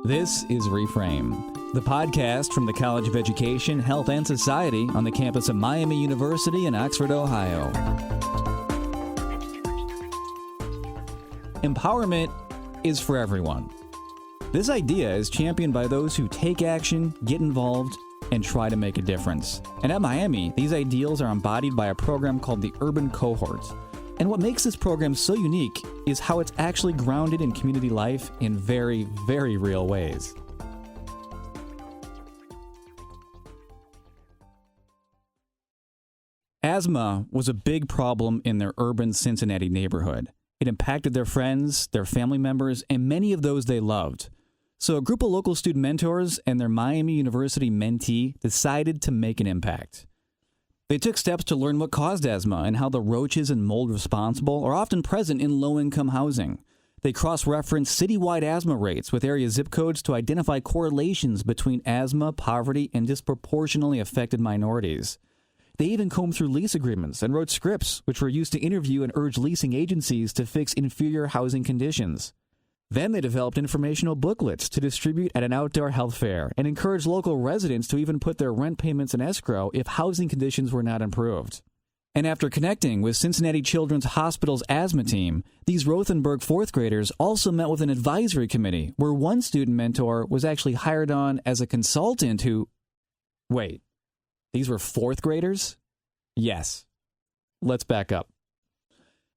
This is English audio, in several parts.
This is Reframe, the podcast from the College of Education, Health, and Society on the campus of Miami University in Oxford, Ohio. Empowerment is for everyone. This idea is championed by those who take action, get involved, and try to make a difference. And at Miami, these ideals are embodied by a program called the Urban Cohort. And what makes this program so unique is how it's actually grounded in community life in very, very real ways. Asthma was a big problem in their urban Cincinnati neighborhood. It impacted their friends, their family members, and many of those they loved. So a group of local student mentors and their Miami University mentee decided to make an impact. They took steps to learn what caused asthma and how the roaches and mold responsible are often present in low-income housing. They cross-referenced citywide asthma rates with area zip codes to identify correlations between asthma, poverty, and disproportionately affected minorities. They even combed through lease agreements and wrote scripts, which were used to interview and urge leasing agencies to fix inferior housing conditions. Then they developed informational booklets to distribute at an outdoor health fair and encouraged local residents to even put their rent payments in escrow if housing conditions were not improved. And after connecting with Cincinnati Children's Hospital's asthma team, these Rothenberg fourth graders also met with an advisory committee where one student mentor was actually hired on as a consultant who... Wait, these were fourth graders? Yes. Let's back up.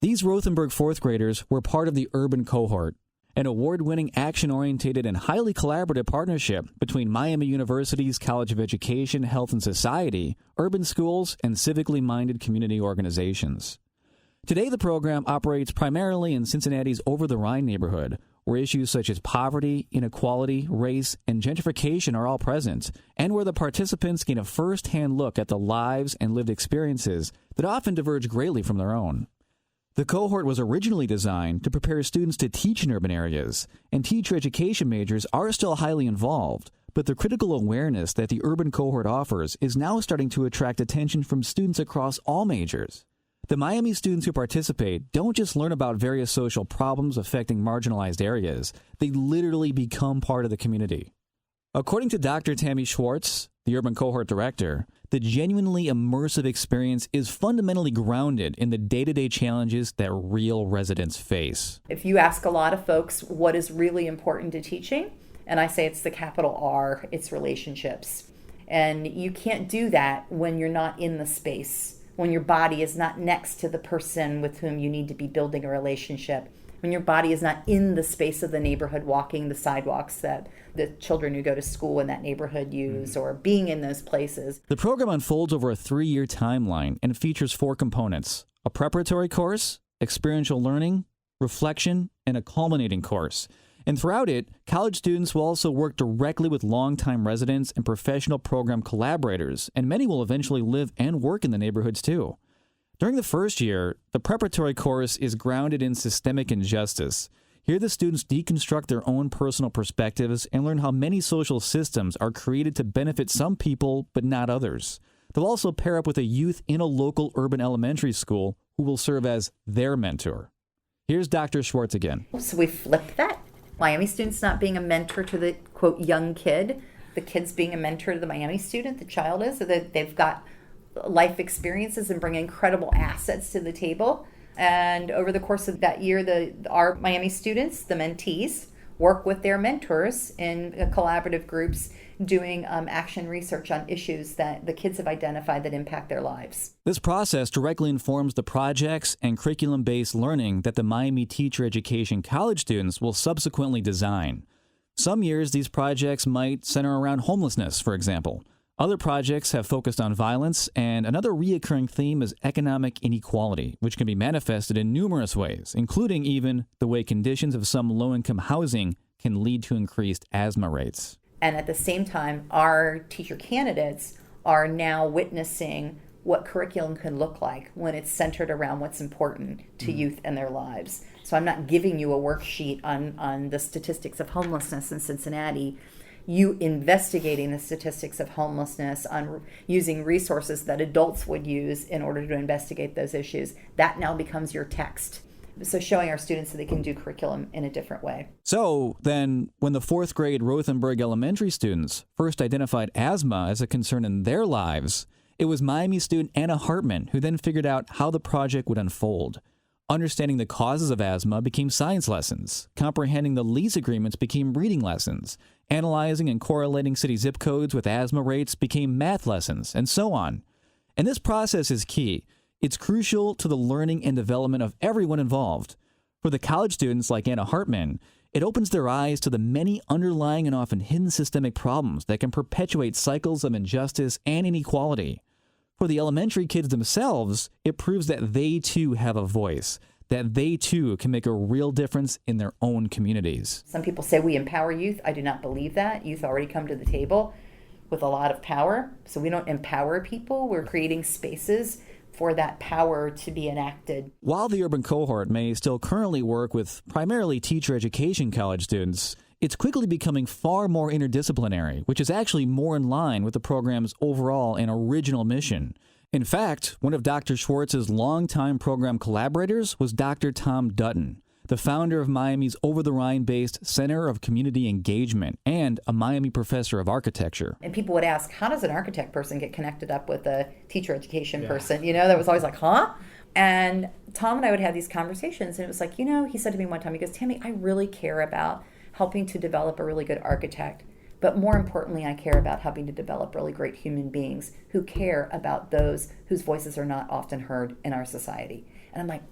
These Rothenberg fourth graders were part of the Urban Cohort, an award-winning, action-oriented, and highly collaborative partnership between Miami University's College of Education, Health, and Society, urban schools, and civically minded community organizations. Today, the program operates primarily in Cincinnati's Over-the-Rhine neighborhood, where issues such as poverty, inequality, race, and gentrification are all present, and where the participants gain a first-hand look at the lives and lived experiences that often diverge greatly from their own. The cohort was originally designed to prepare students to teach in urban areas, and teacher education majors are still highly involved, but the critical awareness that the Urban Cohort offers is now starting to attract attention from students across all majors. The Miami students who participate don't just learn about various social problems affecting marginalized areas, they literally become part of the community. According to Dr. Tammy Schwartz, the Urban Cohort director, the genuinely immersive experience is fundamentally grounded in the day-to-day challenges that real residents face. If you ask a lot of folks what is really important to teaching, and I say it's the capital R, it's relationships. And you can't do that when you're not in the space, when your body is not next to the person with whom you need to be building a relationship, when your body is not in the space of the neighborhood, walking the sidewalks that the children who go to school in that neighborhood use, or being in those places. The program unfolds over a 3-year timeline and features 4 components: a preparatory course, experiential learning, reflection, and a culminating course. And throughout it, college students will also work directly with longtime residents and professional program collaborators, and many will eventually live and work in the neighborhoods too. During the first year, the preparatory course is grounded in systemic injustice. Here, the students deconstruct their own personal perspectives and learn how many social systems are created to benefit some people, but not others. They'll also pair up with a youth in a local urban elementary school who will serve as their mentor. Here's Dr. Schwartz again. So we flipped that. Miami students not being a mentor to the, quote, young kid. The kid's being a mentor to the Miami student, the child is. So that they've got life experiences and bring incredible assets to the table. And over the course of that year, our Miami students, the mentees, work with their mentors in collaborative groups doing action research on issues that the kids have identified that impact their lives. This process directly informs the projects and curriculum-based learning that the Miami Teacher Education college students will subsequently design. Some years, these projects might center around homelessness, for example. Other projects have focused on violence, and another reoccurring theme is economic inequality, which can be manifested in numerous ways, including even the way conditions of some low-income housing can lead to increased asthma rates. And at the same time, our teacher candidates are now witnessing what curriculum can look like when it's centered around what's important to youth and their lives. So I'm not giving you a worksheet on the statistics of homelessness in Cincinnati. You investigating the statistics of homelessness, on using resources that adults would use in order to investigate those issues, that now becomes your text. So showing our students that they can do curriculum in a different way. So then, when the fourth grade Rothenburg Elementary students first identified asthma as a concern in their lives, it was Miami student Anna Hartman who then figured out how the project would unfold. Understanding the causes of asthma became science lessons. Comprehending the lease agreements became reading lessons. Analyzing and correlating city zip codes with asthma rates became math lessons, and so on. And this process is key. It's crucial to the learning and development of everyone involved. For the college students like Anna Hartman, it opens their eyes to the many underlying and often hidden systemic problems that can perpetuate cycles of injustice and inequality. For the elementary kids themselves, it proves that they too have a voice, that they too can make a real difference in their own communities. Some people say we empower youth. I do not believe that. Youth already come to the table with a lot of power. So we don't empower people. We're creating spaces for that power to be enacted. While the Urban Cohort may still currently work with primarily teacher education college students, it's quickly becoming far more interdisciplinary, which is actually more in line with the program's overall and original mission. In fact, one of Dr. Schwartz's longtime program collaborators was Dr. Tom Dutton, the founder of Miami's Over-the-Rhine-based Center of Community Engagement and a Miami professor of architecture. And people would ask, how does an architect person get connected up with a teacher education person? You know, that was always like, huh? And Tom and I would have these conversations, and it was like, you know, he said to me one time, he goes, Tammy, I really care about helping to develop a really good architect. But more importantly, I care about helping to develop really great human beings who care about those whose voices are not often heard in our society. And I'm like,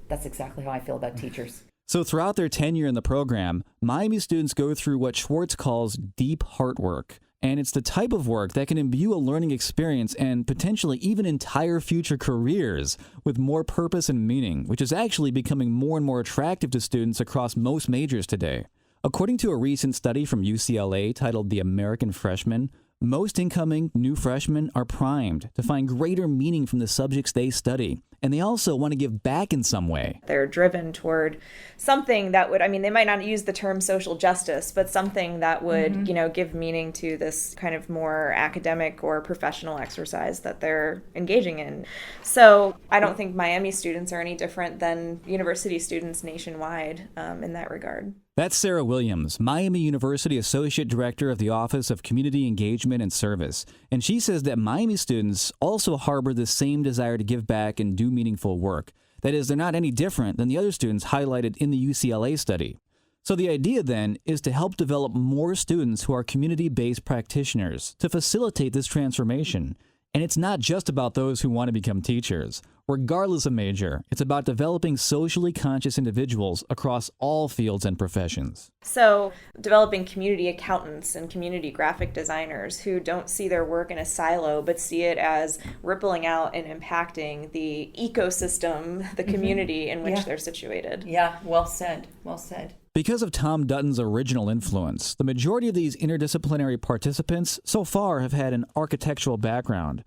that's exactly how I feel about teachers. So throughout their tenure in the program, Miami students go through what Schwartz calls deep heart work. And it's the type of work that can imbue a learning experience and potentially even entire future careers with more purpose and meaning, which is actually becoming more and more attractive to students across most majors today. According to a recent study from UCLA titled The American Freshman, most incoming new freshmen are primed to find greater meaning from the subjects they study, and they also want to give back in some way. They're driven toward something that would, I mean, they might not use the term social justice, but something that would, give meaning to this kind of more academic or professional exercise that they're engaging in. So I don't think Miami students are any different than university students nationwide in that regard. That's Sarah Williams, Miami University Associate Director of the Office of Community Engagement and Service. And she says that Miami students also harbor the same desire to give back and do meaningful work. That is, they're not any different than the other students highlighted in the UCLA study. So the idea then is to help develop more students who are community-based practitioners to facilitate this transformation. And it's not just about those who want to become teachers. Regardless of major, it's about developing socially conscious individuals across all fields and professions. So developing community accountants and community graphic designers who don't see their work in a silo, but see it as rippling out and impacting the ecosystem, the community in which they're situated. Yeah, well said, well said. Because of Tom Dutton's original influence, the majority of these interdisciplinary participants so far have had an architectural background.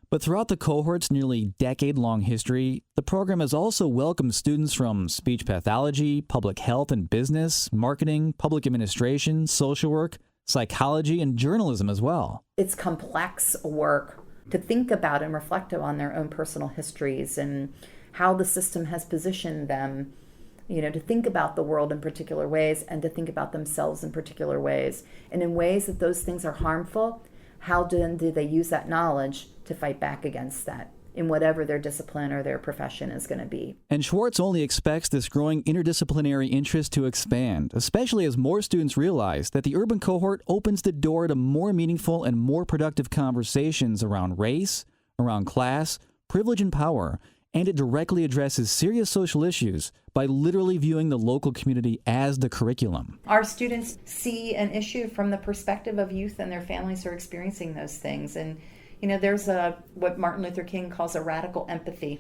But throughout the cohort's nearly decade-long history, the program has also welcomed students from speech pathology, public health and business, marketing, public administration, social work, psychology, and journalism as well. It's complex work to think about and reflect on their own personal histories and how the system has positioned them, to think about the world in particular ways and to think about themselves in particular ways. And in ways that those things are harmful, how do they use that knowledge to fight back against that in whatever their discipline or their profession is going to be. And Schwartz only expects this growing interdisciplinary interest to expand, especially as more students realize that the Urban Cohort opens the door to more meaningful and more productive conversations around race, around class, privilege, and power, and it directly addresses serious social issues by literally viewing the local community as the curriculum. Our students see an issue from the perspective of youth and their families who are experiencing those things. And, there's what Martin Luther King calls a radical empathy.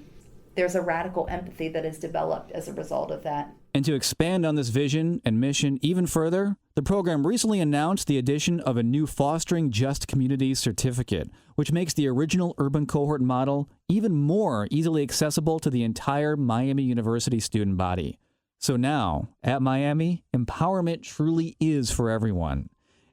There's a radical empathy that is developed as a result of that. And to expand on this vision and mission even further, the program recently announced the addition of a new Fostering Just Communities certificate, which makes the original Urban Cohort model even more easily accessible to the entire Miami University student body. So now, at Miami, empowerment truly is for everyone.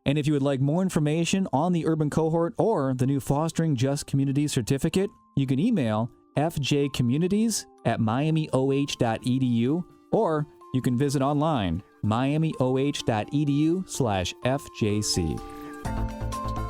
And if you would like more information on the Urban Cohort or the new Fostering Just Communities certificate, you can email fjcommunities@miamioh.edu, or you can visit online miamioh.edu/fjc.